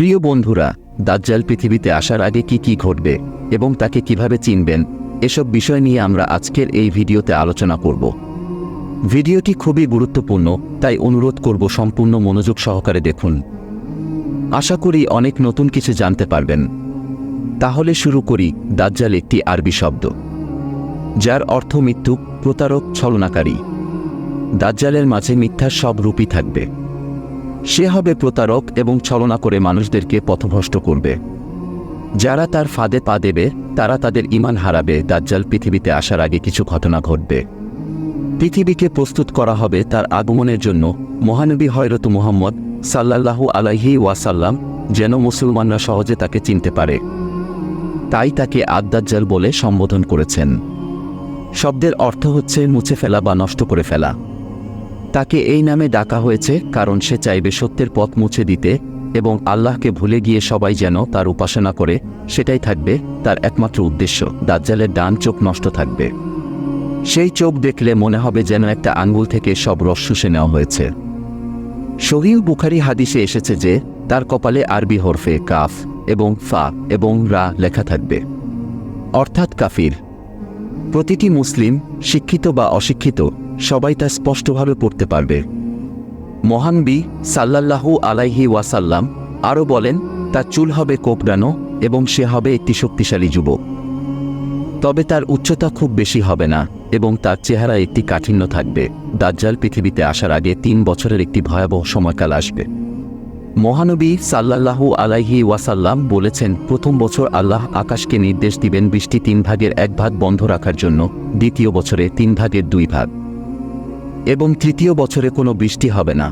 প্রিয় বন্ধুরা, দাজ্জাল পৃথিবীতে আসার আগে কি ঘটবে এবং তাকে কিভাবে চিনবেন, এসব বিষয় নিয়ে আমরা আজকের এই ভিডিওতে আলোচনা করব। ভিডিওটি খুবই গুরুত্বপূর্ণ, তাই অনুরোধ করব সম্পূর্ণ মনোযোগ সহকারে দেখুন। আশা করি অনেক নতুন কিছু জানতে পারবেন। তাহলে শুরু করি। দাজ্জাল একটি আরবি শব্দ, যার অর্থ মৃত্যু, প্রতারক, ছলনাকারী। দাজ্জালের মাঝে মিথ্যার সব রূপই থাকবে। সে হবে প্রতারক এবং ছলনা করে মানুষদেরকে পথভ্রষ্ট করবে। যারা তার ফাঁদে পা দেবে তারা তাদের ঈমান হারাবে। দাজ্জাল পৃথিবীতে আসার আগে কিছু ঘটনা ঘটবে। পৃথিবীকে প্রস্তুত করা হবে তার আগমনের জন্য। মহানবী হযরত মুহাম্মদ সাল্লাল্লাহু আলাইহি ওয়াসাল্লাম যেন মুসলমানরা সহজে তাকে চিনতে পারে, তাই তাকে আদ-দাজ্জাল বলে সম্বোধন করেছেন। শব্দের অর্থ হচ্ছে মুছে ফেলা বা নষ্ট করে ফেলা। তাকে এই নামে ডাকা হয়েছে কারণ সে চাইবে সত্যের পথ মুছে দিতে এবং আল্লাহকে ভুলে গিয়ে সবাই যেন তার উপাসনা করে, সেটাই থাকবে তার একমাত্র উদ্দেশ্য। দাজ্জালের ডান চোখ নষ্ট থাকবে। সেই চোখ দেখলে মনে হবে যেন একটা আঙ্গুল থেকে সব রস শুষে নেওয়া হয়েছে। সহিহ বুখারী হাদিসে এসেছে যে তার কপালে আরবি হরফে কাফ এবং ফা এবং রা লেখা থাকবে, অর্থাৎ কাফির। প্রতিটি মুসলিম, শিক্ষিত বা অশিক্ষিত, সবাই তা স্পষ্টভাবে পড়তে পারবে। মহানবী সাল্লাল্লাহু আলাইহি ওয়াসাল্লাম আরও বলেন, তার চুল হবে কোঁকড়ানো এবং সে হবে একটি শক্তিশালী যুবক। তবে তার উচ্চতা খুব বেশি হবে না এবং তার চেহারা একটি কাঠিন্য থাকবে। দাজ্জাল পৃথিবীতে আসার আগে 3 বছরের একটি ভয়াবহ সময়কাল আসবে। মহানবী সাল্লাল্লাহু আলাইহি ওয়াসাল্লাম বলেছেন, প্রথম বছর আল্লাহ আকাশকে নির্দেশ দিবেন বৃষ্টি 3 ভাগের 1 ভাগ বন্ধ রাখার জন্য, দ্বিতীয় বছরে 3 ভাগের 2 ভাগ এবং তৃতীয় বছরে কোনো বৃষ্টি হবে না।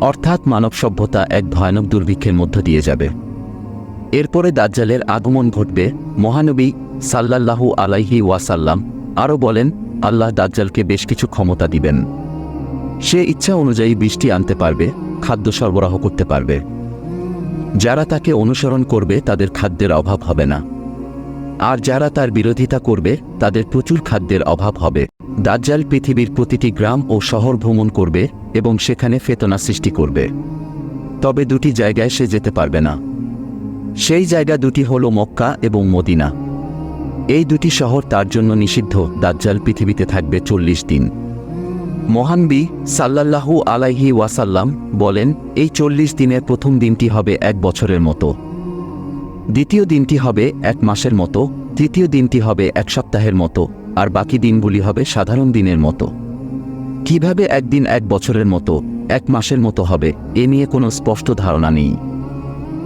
অর্থাৎ মানব সভ্যতা এক ভয়ানক দুর্ভিক্ষের মধ্য দিয়ে যাবে। এরপরে দাজ্জালের আগমন ঘটবে। মহানবী সাল্লাল্লাহু আলাইহি ওয়াসাল্লাম আরও বলেন, আল্লাহ দাজ্জালকে বেশ কিছু ক্ষমতা দিবেন। সে ইচ্ছা অনুযায়ী বৃষ্টি আনতে পারবে, খাদ্য সরবরাহ করতে পারবে। যারা তাকে অনুসরণ করবে তাদের খাদ্যের অভাব হবে না, আর যারা তার বিরোধিতা করবে তাদের প্রচুর খাদ্যের অভাব হবে। দাজ্জাল পৃথিবীর প্রতিটি গ্রাম ও শহর ভ্রমণ করবে এবং সেখানে ফিতনা সৃষ্টি করবে। তবে 2টি জায়গায় সে যেতে পারবে না। সেই জায়গা 2টি হল মক্কা এবং মদিনা। এই 2টি শহর তার জন্য নিষিদ্ধ। দাজ্জাল পৃথিবীতে থাকবে 40 দিন। মহানবী সাল্লাল্লাহু আলাইহি ওয়াসাল্লাম বলেন, এই 40 দিনের প্রথম দিনটি হবে 1 বছরের মতো, দ্বিতীয় দিনটি হবে 1 মাসের মতো, তৃতীয় দিনটি হবে 1 সপ্তাহের মতো, আর বাকি দিনগুলি হবে সাধারণ দিনের মতো। কিভাবে একদিন 1 বছরের মতো, 1 মাসের মতো হবে, এ নিয়ে কোনো স্পষ্ট ধারণা নেই।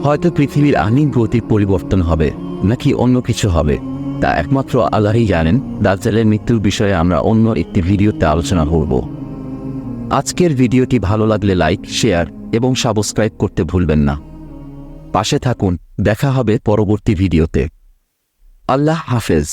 হয়তো পৃথিবীর আহ্নিক গতির পরিবর্তন হবে, নাকি অন্য কিছু হবে, তা একমাত্র আল্লাহই জানেন। দাজ্জালের মৃত্যুর বিষয়ে আমরা অন্য একটি ভিডিওতে আলোচনা করব। আজকের ভিডিওটি ভালো লাগলে লাইক, শেয়ার এবং সাবস্ক্রাইব করতে ভুলবেন না। পাশে থাকুন। দেখা হবে পরবর্তী ভিডিওতে। আল্লাহ হাফেজ।